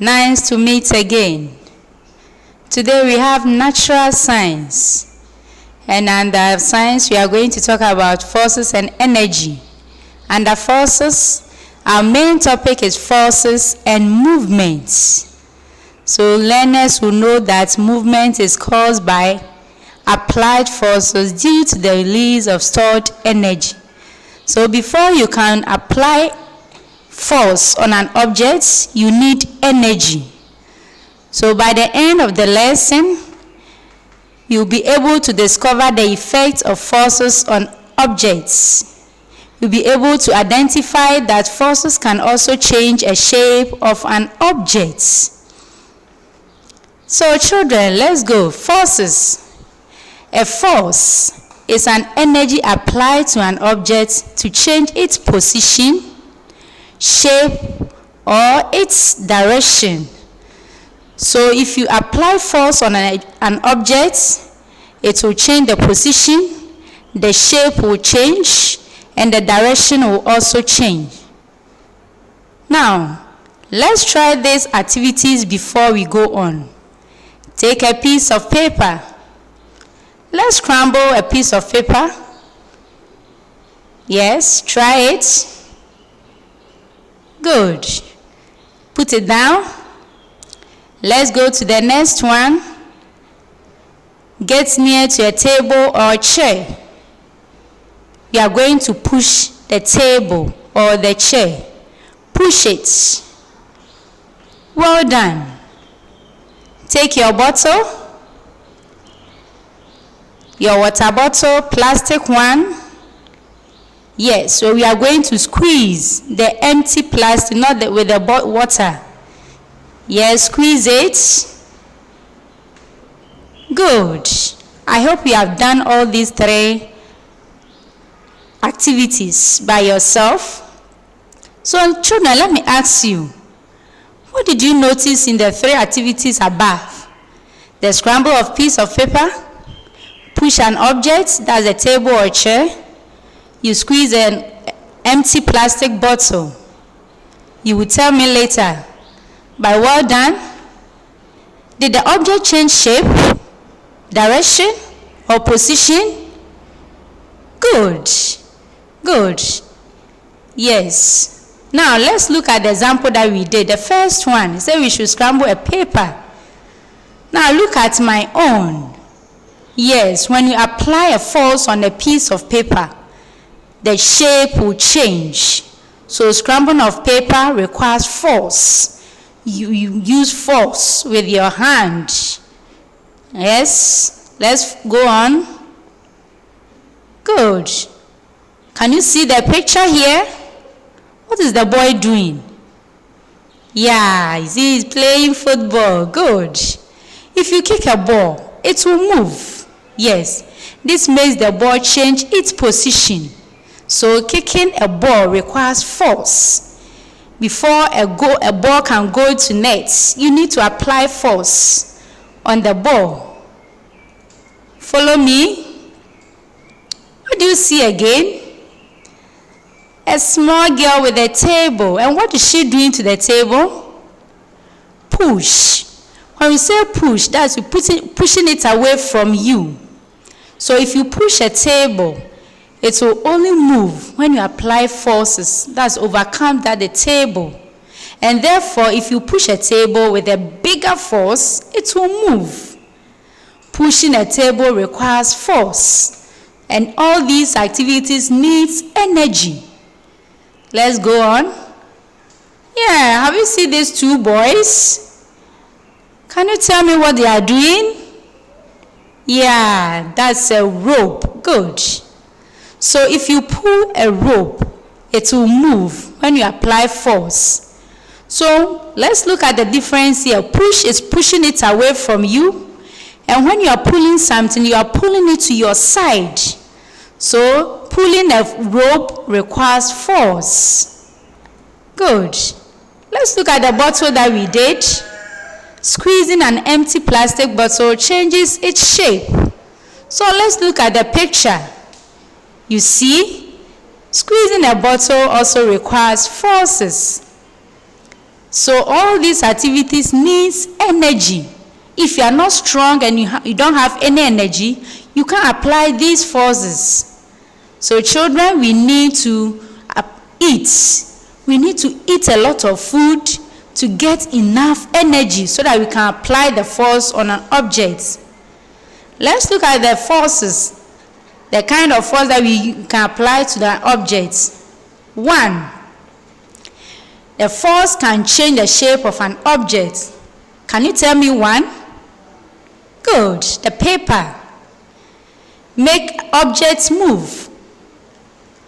Nice to meet again. Today we have natural science. And under science we are going to talk about forces and energy. Under forces, our main topic is forces and movements. So learners will know that movement is caused by applied forces due to the release of stored energy. So before you can apply force on an object, you need energy. So by the end of the lesson, you'll be able to discover the effect of forces on objects. You'll be able to identify that forces can also change a shape of an object. So children, let's go. Forces. A force is an energy applied to an object to change its position, shape, or its direction. So if you apply force on an object, it will change the position, the shape will change, and the direction will also change. Now, let's try these activities before we go on. Take a piece of paper. Let's scramble a piece of paper. Yes, try it. Good. Put it down. Let's go to the next one. Get near to a table or a chair. You are going to push the table or the chair. Push it. Well done. Take your bottle, your water bottle, plastic one. Yes, so we are going to squeeze the empty plastic, not with the water. Yes, squeeze it. Good. I hope you have done all these 3 activities by yourself. So children, let me ask you, what did you notice in the 3 activities above? The scramble of piece of paper, push an object, that's a table or a chair. You squeeze an empty plastic bottle. You will tell me later. But well done. Did the object change shape, direction, or position? Good. Good. Yes. Now let's look at the example that we did. The first one, say we should scramble a paper. Now look at my own. Yes, when you apply a force on a piece of paper, the shape will change. So scrambling of paper requires force. You use force with your hand. Yes, let's go on. Good. Can you see the picture here? What is the boy doing? Yeah, he's playing football. Good. If you kick a ball, it will move. Yes, this makes the ball change its position. So kicking a ball requires force. Before a ball can go to net, you need to apply force on the ball. Follow me. What do you see again? A small girl with a table. And what is she doing to the table? Push. When we say push, that's you pushing it away from you. So if you push a table, it will only move when you apply forces. That's overcome the table. And therefore, if you push a table with a bigger force, it will move. Pushing a table requires force. And all these activities need energy. Let's go on. Yeah, have you seen these 2 boys? Can you tell me what they are doing? Yeah, that's a rope. Good. So if you pull a rope, it will move when you apply force. So let's look at the difference here. Push is pushing it away from you. And when you are pulling something, you are pulling it to your side. So pulling a rope requires force. Good. Let's look at the bottle that we did. Squeezing an empty plastic bottle changes its shape. So let's look at the picture. You see, squeezing a bottle also requires forces. So all these activities needs energy. If you are not strong and you don't have any energy, you can't apply these forces. So children, we need to eat. We need to eat a lot of food to get enough energy so that we can apply the force on an object. Let's look at the forces, the kind of force that we can apply to the object. 1. The force can change the shape of an object. Can you tell me one? Good. The paper. Make objects move.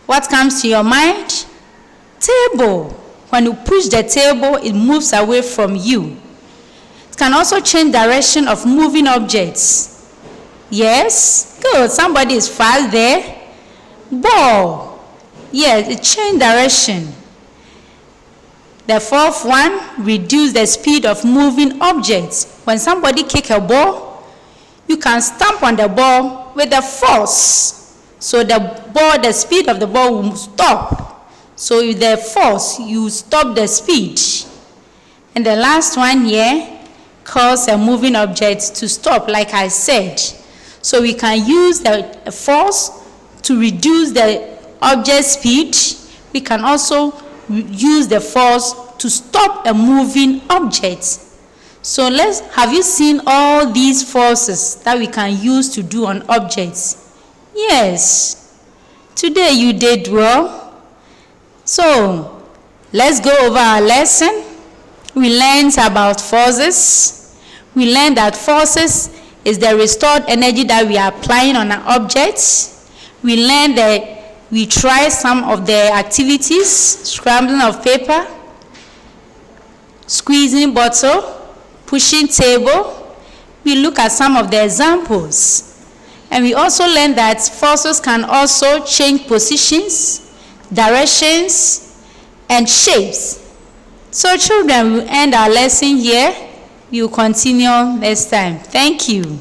What comes to your mind? Table. When you push the table, it moves away from you. It can also change direction of moving objects. Yes? Good. Somebody is fast there. Ball. Yes, it changes direction. The 4th one, reduce the speed of moving objects. When somebody kicks a ball, you can stamp on the ball with the force. So the speed of the ball will stop. So with the force, you stop the speed. And the last one here, cause a moving object to stop, like I said. So we can use the force to reduce the object speed. We can also use the force to stop a moving object. So have you seen all these forces that we can use to do on objects? Yes. Today you did well. So let's go over our lesson. We learned about forces. We learned that forces is the restored energy that we are applying on an object. We learned that we try some of the activities, scrambling of paper, squeezing bottle, pushing table. We look at some of the examples. And we also learned that forces can also change positions, directions, and shapes. So children, we'll end our lesson here. We will continue next time. Thank you.